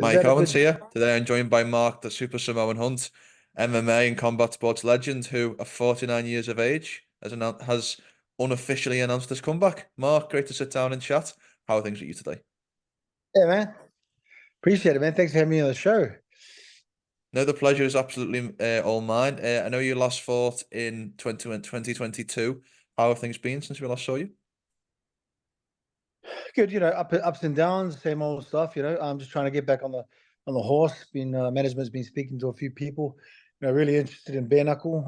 Mike Owens here. Today I'm joined by Mark, the Super Samoan Hunt, MMA and combat sports legend, who at 49 years of age has unofficially announced his comeback. Mark, great to sit down and chat. How are things with you today? Yeah, man. Appreciate it, man. Thanks for having me on the show. No, the pleasure is absolutely all mine. I know you last fought in 2022. How have things been since we last saw you? Good, ups and downs, same old stuff. I'm just trying to get back on the horse. Management's been speaking to a few people. Really interested in bare knuckle.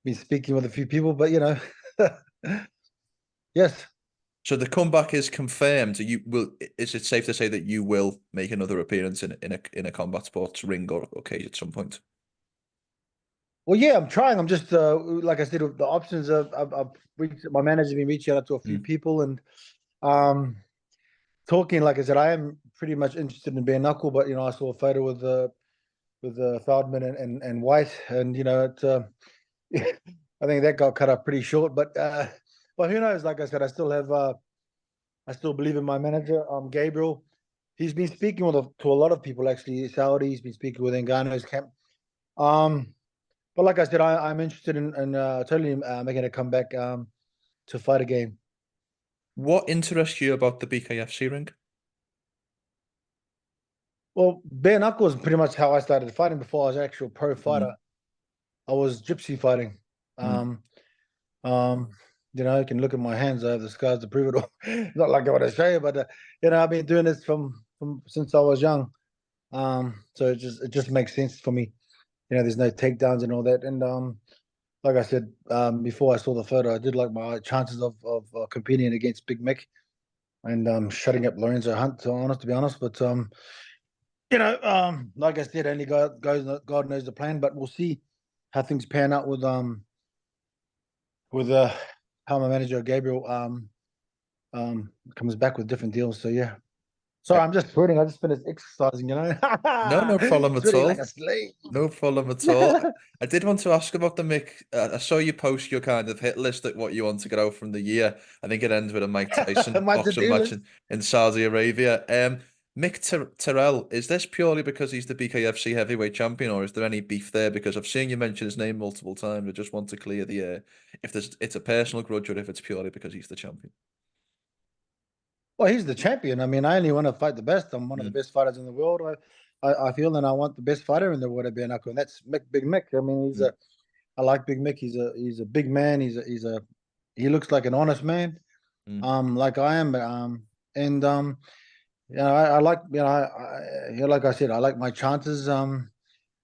Been speaking with a few people, but yes. So the comeback is confirmed. Is it safe to say that you will make another appearance in a combat sports ring or cage at some point? Well, yeah, I'm trying. I'm just like I said, the options I've my manager's been reaching out to a few people and talking. Like I said, I am pretty much interested in bare knuckle, but I saw a photo with Feldman and White, and I think that got cut up pretty short. But who knows? Like I said, I still believe in my manager, Gabriel. He's been speaking to a lot of people, actually. Saudi, he's been speaking with Ngannou's camp. But like I said, I'm interested in totally making a comeback to fight again. What interests you about the BKFC ring? Well, bare knuckle is pretty much how I started fighting before I was an actual pro fighter. I was gypsy fighting. You can look at my hands. I have the scars to prove it all. Not like I want to show you, but I've been doing this from since I was young. So it just makes sense for me. There's no takedowns and all that. And like I said before I saw the photo, I did like my chances of competing against Big Mick and shutting up Lorenzo Hunt, to be honest. But like I said, only God knows the plan. But we'll see how things pan out with how my manager Gabriel comes back with different deals. So yeah. Sorry, I'm just sweating. I just finished exercising, No problem at all. Like a slave. No problem at all. I did want to ask about the Mick. I saw you post your kind of hit list at what you want to get out from the year. I think it ends with a Mike Tyson boxing match in Saudi Arabia. Mick Terrell, is this purely because he's the BKFC heavyweight champion, or is there any beef there? Because I've seen you mention his name multiple times. I just want to clear the air if it's a personal grudge or if it's purely because he's the champion. Well, he's the champion. I mean, I only want to fight the best. I'm one of the best fighters in the world. I feel, and I want the best fighter in the world to be an knuckle, and that's Big Mick. I mean, I like Big Mick. He's a big man. He looks like an honest man, like I am. I like, like I said, I like my chances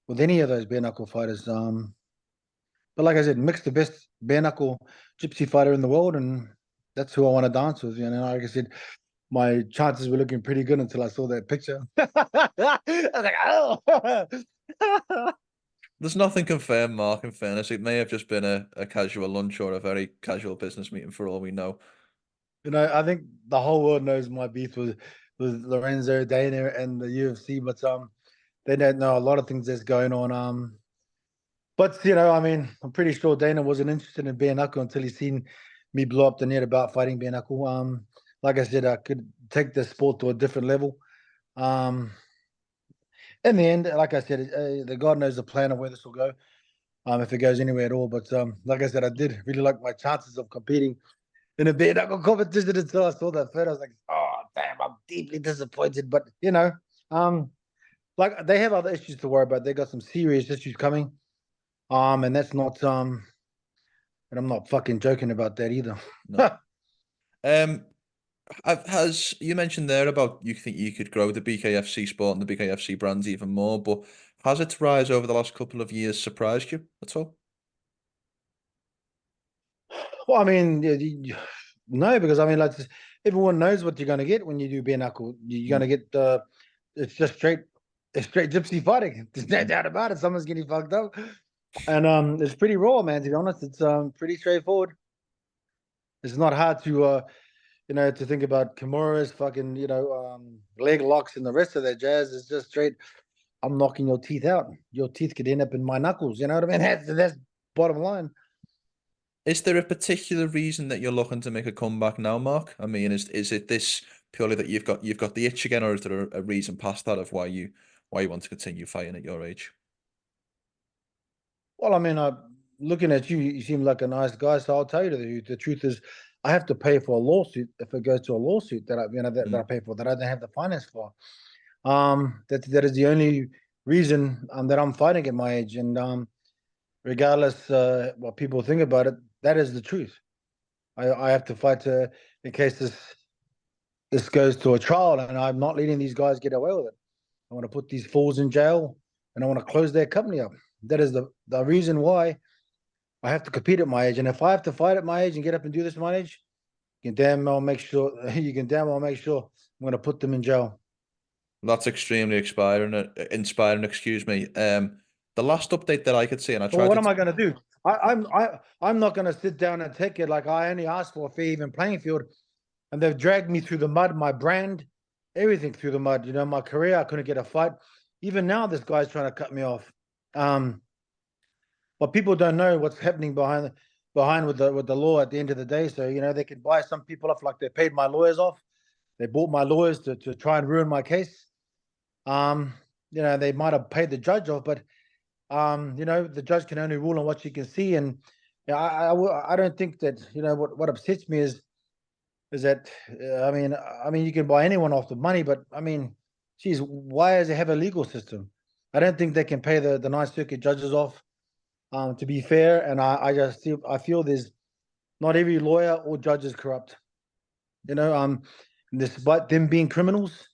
with any of those bare knuckle fighters. But like I said, Mick's the best bare knuckle gypsy fighter in the world, and that's who I want to dance with. Like I said, my chances were looking pretty good until I saw that picture. I was like, oh. There's nothing confirmed, Mark, in fairness. It may have just been a casual lunch or a very casual business meeting for all we know. I think the whole world knows my beef with Lorenzo, Dana, and the UFC, but they don't know a lot of things that's going on. But I mean, I'm pretty sure Dana wasn't interested in bare knuckle until he seen me blow up the net about fighting bare knuckle. Like I said, I could take the sport to a different level. In the end, like I said, the God knows the plan of where this will go, if it goes anywhere at all. But like I said, I did really like my chances of competing in a bare knuckle competition until I saw that photo. I was like, oh damn, I'm deeply disappointed. But like they have other issues to worry about. They got some serious issues coming, and that's not and I'm not fucking joking about that either. No. Has you mentioned there about you think you could grow the BKFC sport and the BKFC brands even more, but has its rise over the last couple of years surprised you at all? Well, I mean, no, because I mean, like everyone knows what you're going to get when you do bare knuckle. You're going to get it's just straight gypsy fighting. There's no doubt about it. Someone's getting fucked up, and it's pretty raw, man. To be honest, it's pretty straightforward. It's not hard to to think about Kimura's fucking, leg locks and the rest of that jazz. Is just straight, I'm knocking your teeth out. Your teeth could end up in my knuckles. You know what I mean? That's bottom line. Is there a particular reason that you're looking to make a comeback now, Mark? I mean, is it this purely that you've got the itch again, or is there a reason past that of why you want to continue fighting at your age? Well, I mean, looking at you, you seem like a nice guy, so I'll tell you the truth is, I have to pay for a lawsuit if it goes to a lawsuit that I pay for, that I don't have the finance for. That is the only reason that I'm fighting at my age, and regardless what people think about it, that is the truth. I have to fight in case this goes to a trial, and I'm not letting these guys get away with it. I want to put these fools in jail, and I want to close their company up. That is the reason why I have to compete at my age. And if I have to fight at my age and get up and do this at my age, you can damn well make sure I'm going to put them in jail. That's extremely inspiring. Excuse me. The last update that I could see, and I tried. Well, what am I going to do? I'm not going to sit down and take it. Like, I only asked for a fair, even playing field, and they've dragged me through the mud. My brand, everything through the mud. You know, my career, I couldn't get a fight. Even now, this guy's trying to cut me off. But people don't know what's happening behind with the law at the end of the day. So, you know, they can buy some people off, like they paid my lawyers off. They bought my lawyers to try and ruin my case. You know, they might have paid the judge off, but you know, the judge can only rule on what you can see. And you know, I don't think that, you know, what upsets me is that I mean you can buy anyone off the money, but I mean, geez, why does it have a legal system? I don't think they can pay the Ninth Circuit judges off. To be fair, and I feel there's not every lawyer or judge is corrupt. You know, despite them being criminals,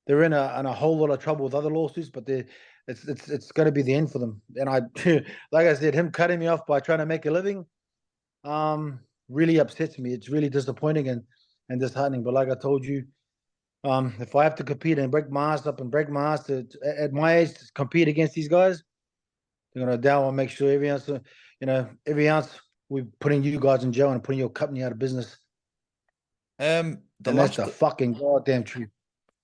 they're in a whole lot of trouble with other lawsuits, but it's going to be the end for them. And like I said, him cutting me off by trying to make a living, really upsets me. It's really disappointing and disheartening. But like I told you, if I have to compete and break my ass up and break my ass at my age to compete against these guys, they're gonna down and make sure every ounce we're putting you guys in jail and putting your company out of business. That's the fucking goddamn truth.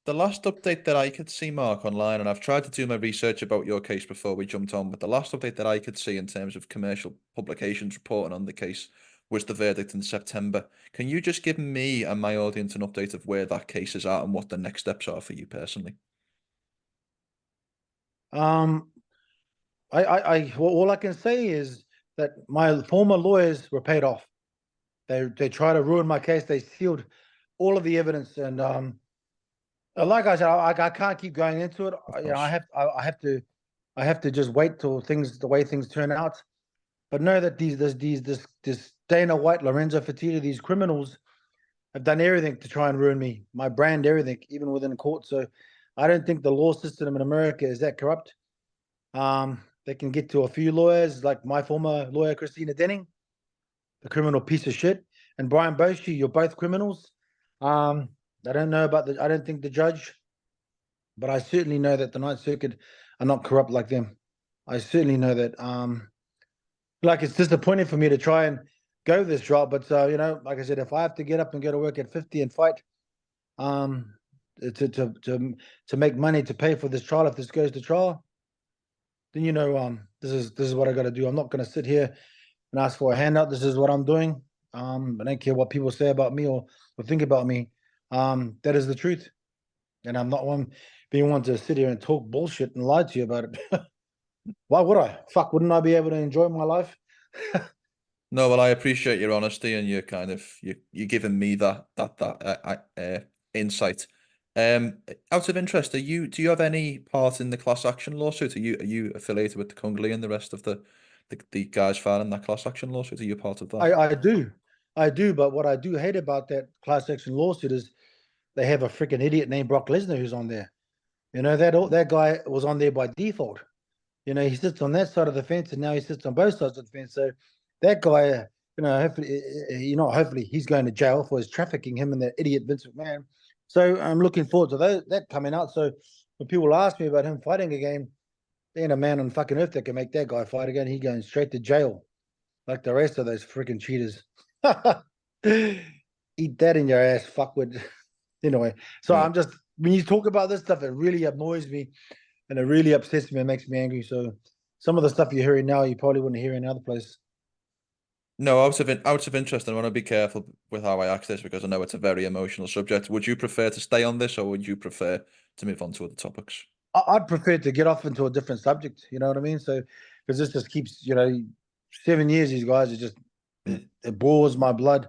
The last update that I could see, Mark, online, and I've tried to do my research about your case before we jumped on, but the last update that I could see in terms of commercial publications reporting on the case was the verdict in September. Can you just give me and my audience an update of where that case is at and what the next steps are for you personally? All I can say is that my former lawyers were paid off. They tried to ruin my case. They sealed all of the evidence, and like I said, I can't keep going into it. You know, I have to just wait till the way things turn out. But know that this Dana White, Lorenzo Fertitta, these criminals have done everything to try and ruin me, my brand, everything, even within court. So I don't think the law system in America is that corrupt. They can get to a few lawyers, like my former lawyer, Christina Denning, the criminal piece of shit, and Brian Boshi. You're both criminals. I don't know about I don't think the judge, but I certainly know that the Ninth Circuit are not corrupt like them. I certainly know that. Like, it's disappointing for me to try and go this route, but you know, like I said, if I have to get up and go to work at 50 and fight, to make money to pay for this trial, if this goes to trial, then you know, this is what I got to do. I'm not going to sit here and ask for a handout. This is what I'm doing. I don't care what people say about me or think about me. That is the truth, and I'm not being one to sit here and talk bullshit and lie to you about it. Why would I? Fuck, wouldn't I be able to enjoy my life? No, well, I appreciate your honesty and your you're giving me that insight. Out of interest, do you have any part in the class action lawsuit? Are you affiliated with the Congolese and the rest of the guys filing that class action lawsuit? Are you part of that? I do, but what I do hate about that class action lawsuit is they have a freaking idiot named Brock Lesnar who's on there. You know, that guy was on there by default. You know, he sits on that side of the fence, and now he sits on both sides of the fence. So that guy, you know, hopefully he's going to jail for his trafficking, him and that idiot Vince McMahon. So I'm looking forward to that coming out. So when people ask me about him fighting again, there ain't a man on fucking earth that can make that guy fight again. He's going straight to jail, like the rest of those freaking cheaters. Eat that in your ass, fuckwit. Anyway, so yeah. I'm just, when you talk about this stuff, it really annoys me. And it really upsets me and makes me angry. So some of the stuff you're hearing now, you probably wouldn't hear in another place. No, out of interest, I want to be careful with how I ask this because I know it's a very emotional subject. Would you prefer to stay on this, or would you prefer to move on to other topics? I'd prefer to get off into a different subject. You know what I mean? So because this just keeps, 7 years. These guys are just it boils my blood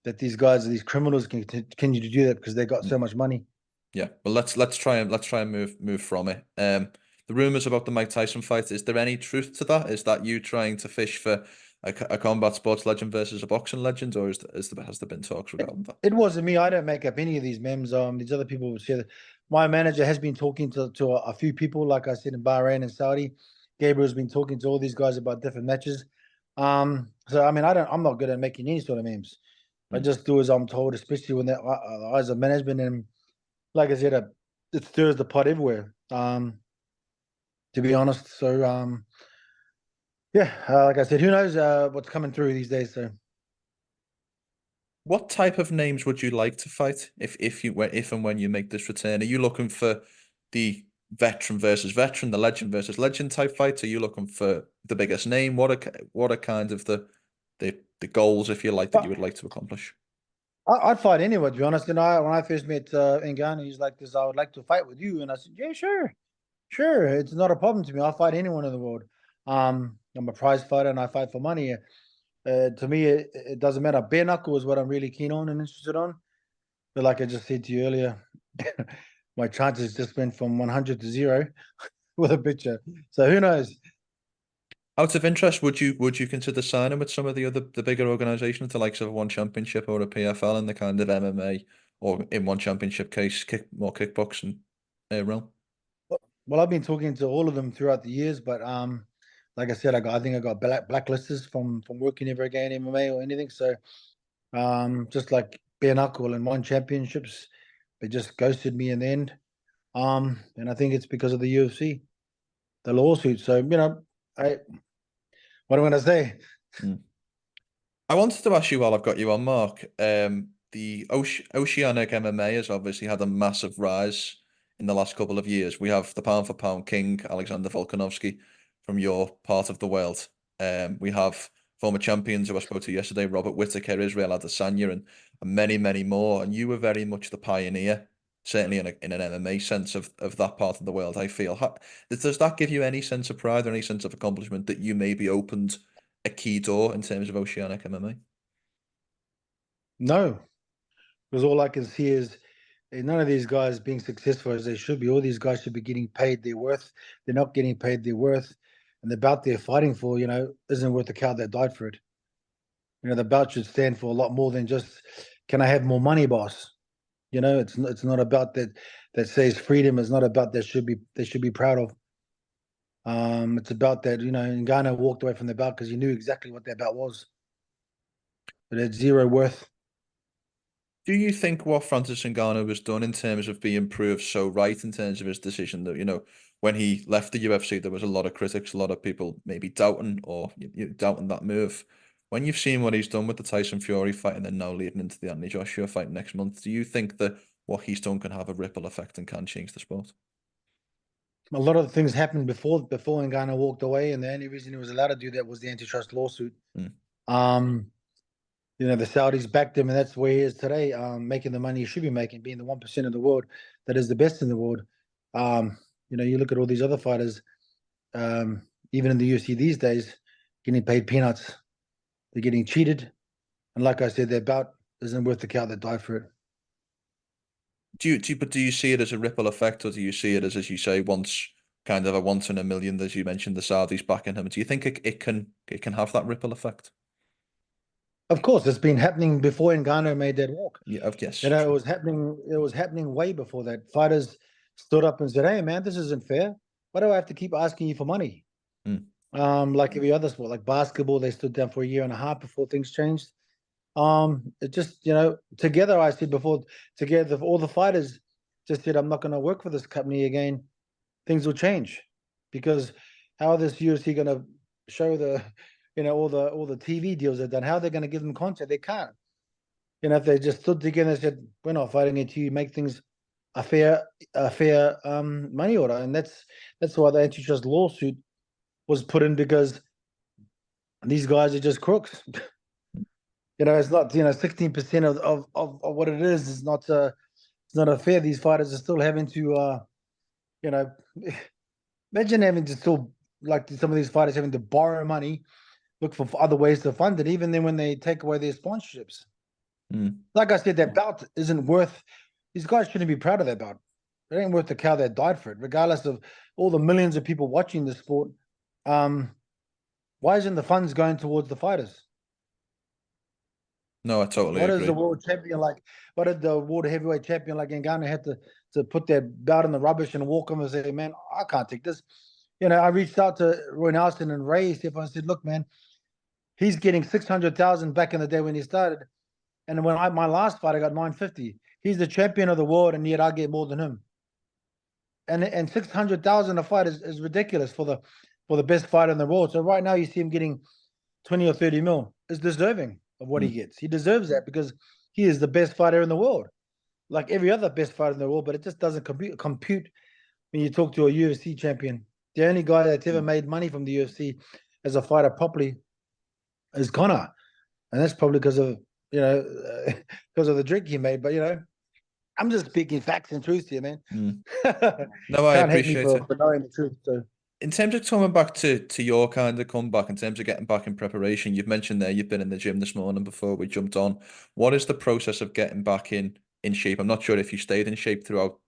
that these guys, these criminals, can continue to do that because they got so much money. Yeah, well, let's try and move from it. The rumors about the Mike Tyson fight, is there any truth to that? Is that you trying to fish for a combat sports legend versus a boxing legend, or has there been talks regarding that? It wasn't me. I don't make up any of these memes. These other people would share that. My manager has been talking to a few people, like I said, in Bahrain and Saudi. Gabriel's been talking to all these guys about different matches. So I mean, I'm not good at making any sort of memes. I just do as I'm told, especially when the eyes of management, and like I said, it stirs the pot everywhere. To be honest, so yeah, like I said, who knows what's coming through these days? So. What type of names would you like to fight if and when you make this return? Are you looking for the veteran versus veteran, the legend versus legend type fight? Are you looking for the biggest name? What are kind of the goals, if you like, that you would like to accomplish? I'd fight anyone, to be honest. When I first met Ngannou, he's like this, I would like to fight with you. And I said, yeah, sure. It's not a problem to me. I'll fight anyone in the world. I'm a prize fighter and I fight for money. To me, it doesn't matter. Bare knuckle is what I'm really keen on and interested on. But like I just said to you earlier, my chances just went from 100 to 0 with a picture. So who knows? Out of interest, would you consider signing with some of the bigger organizations, the likes of One Championship or a PFL in the kind of MMA, or in One Championship case, more kickboxing realm? Well, I've been talking to all of them throughout the years, but like I said, I think I got blacklists from working ever again MMA or anything. So just like bare knuckle and One Championships, they just ghosted me in the end. And I think it's because of the UFC, the lawsuit. So what am I going to say? I wanted to ask you while I've got you on, Mark. The Oceanic MMA has obviously had a massive rise in the last couple of years. We have the pound for pound king, Alexander Volkanovski, from your part of the world. We have former champions who I spoke to yesterday, Robert Whittaker, Israel Adesanya, and many, many more. And you were very much the pioneer, certainly in an MMA sense of that part of the world, I feel. Does that give you any sense of pride or any sense of accomplishment that you maybe opened a key door in terms of Oceanic MMA? No, because all I can see is none of these guys being successful as they should be. All these guys should be getting paid their worth. They're not getting paid their worth. And the bout they're fighting for, isn't worth the cow that died for it. The bout should stand for a lot more than just, can I have more money, boss? It's not about that says freedom. It's not about they should be proud of. It's about that, Ngannou walked away from the bout because he knew exactly what that bout was. But it's zero worth. Do you think what Francis Ngannou has done in terms of being proved so right in terms of his decision that, when he left the UFC, there was a lot of critics, a lot of people maybe doubting or doubting that move. When you've seen what he's done with the Tyson Fury fight and then now leading into the Anthony Joshua fight next month, do you think that what he's done can have a ripple effect and can change the sport? A lot of the things happened before Ngannou walked away, and the only reason he was allowed to do that was the antitrust lawsuit. The Saudis backed him, and that's where he is today, making the money he should be making, being the 1% of the world that is the best in the world. You look at all these other fighters, even in the UFC these days, getting paid peanuts. They're getting cheated, and like I said, their bout isn't worth the cow that died for it. Do you see it as a ripple effect, or do you see it as you say, kind of a once in a million, as you mentioned, the Saudis backing him? Do you think it can have that ripple effect? Of course, it's been happening before Ngannou made that walk. Yeah, yes. It was happening. It was happening way before that. Fighters stood up and said, "Hey, man, this isn't fair. Why do I have to keep asking you for money?" Like every other sport, like basketball, they stood down for a year and a half before things changed. It just, together, I said before, together, all the fighters just said, "I'm not going to work for this company again. Things will change," because how is this UFC going to show all the TV deals they've done? How are they going to give them content? They can't. If they just stood together and said, "We're not fighting it to you, make things a fair money order," and that's why the antitrust lawsuit was put in, because these guys are just crooks. it's not 16% of what it is. It's not fair. These fighters are still having to imagine having to still, like, some of these fighters having to borrow money, look for other ways to fund it, even then when they take away their sponsorships. Like I said, that belt isn't worth, these guys shouldn't be proud of that belt. It ain't worth the cow that died for it, regardless of all the millions of people watching the sport. Why isn't the funds going towards the fighters? No, I totally agree. What is the world champion like? What did the world heavyweight champion like Ngannou had to put that belt in the rubbish and walk him and say, man, I can't take this. I reached out to Roy Nelson and Ray Stefan and said, look, man, he's getting 600,000 back in the day when he started. And when my last fight, I got 950. He's the champion of the world, and yet I get more than him. And 600,000 a fight is ridiculous for the best fighter in the world. So right now you see him getting 20 or 30 mil. Is deserving of what he gets. He deserves that because he is the best fighter in the world, like every other best fighter in the world. But it just doesn't compute when you talk to a UFC champion. The only guy that's ever made money from the UFC as a fighter properly is Conor, and that's probably because of because of the drink he made. But I'm just speaking facts and truth here, man. No, I appreciate it for knowing the truth. So. In terms of coming back to your kind of comeback, in terms of getting back in preparation, you've mentioned there you've been in the gym this morning before we jumped on. What is the process of getting back in shape? I'm not sure if you stayed in shape throughout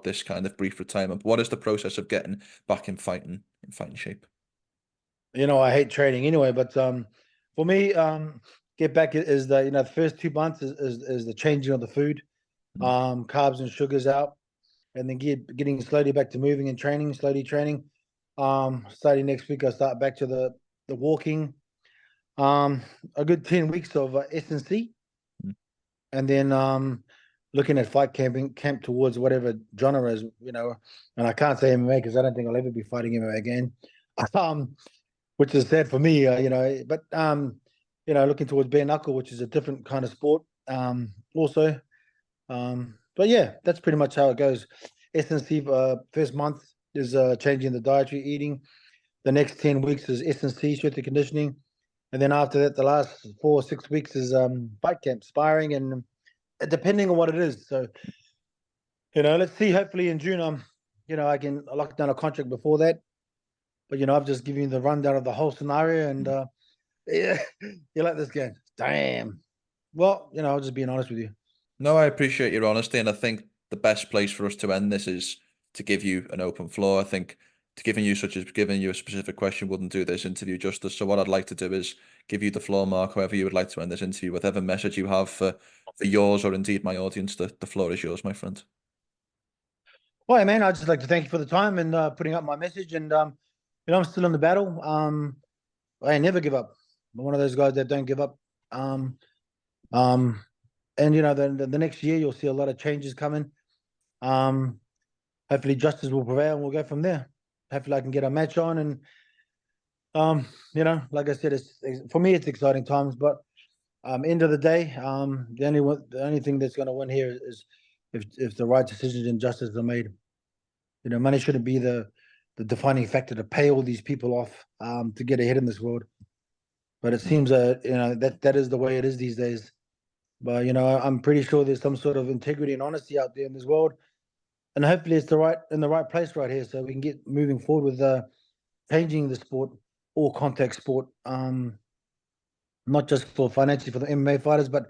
this kind of brief retirement. But what is the process of getting back in fighting shape? I hate training anyway, but for me, get back is the first 2 months is the changing of the food, carbs and sugars out, and then getting slowly back to moving and training, starting next week, I'll start back to the walking. A good 10 weeks of S&C, and then looking at camp towards whatever genre is, and I can't say MMA because I don't think I'll ever be fighting MMA again, which is sad for me, but looking towards bare knuckle, which is a different kind of sport, also. But yeah, that's pretty much how it goes. S&C first month is changing the dietary eating. The next 10 weeks is S&C, strength and conditioning. And then after that, the last 4 or 6 weeks is fight camp, sparring, and depending on what it is. So, let's see. Hopefully in June, I can lock down a contract before that. But, I've just given you the rundown of the whole scenario. And yeah, you like this game? Damn. Well, I'll just being honest with you. No, I appreciate your honesty. And I think the best place for us to end this is to give you an open floor. I think giving you a specific question wouldn't do this interview justice. So what I'd like to do is give you the floor, Mark, however you would like to end this interview, whatever message you have for yours or indeed my audience. The floor is yours, my friend. Well, man, I'd just like to thank you for the time and putting up my message. And I'm still in the battle. I never give up. I'm one of those guys that don't give up. And the next year you'll see a lot of changes coming. Hopefully justice will prevail and we'll go from there. Hopefully I can get a match on, and like I said, for me it's exciting times. But end of the day, the only thing that's going to win here is if the right decisions and justice are made. Money shouldn't be the defining factor to pay all these people off to get ahead in this world. But it seems that is the way it is these days. But I'm pretty sure there's some sort of integrity and honesty out there in this world. And hopefully it's in the right place right here, so we can get moving forward with changing the sport, all contact sport, not just for financially for the MMA fighters, but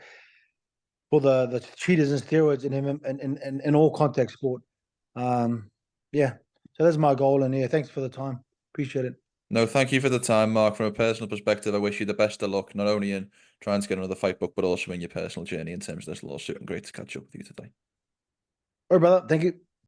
for the cheaters and steroids in all contact sport. Yeah, so that's my goal. And yeah, thanks for the time. Appreciate it. No, thank you for the time, Mark. From a personal perspective, I wish you the best of luck, not only in trying to get another fight book, but also in your personal journey in terms of this lawsuit. And great to catch up with you today. All right, brother. Thank you.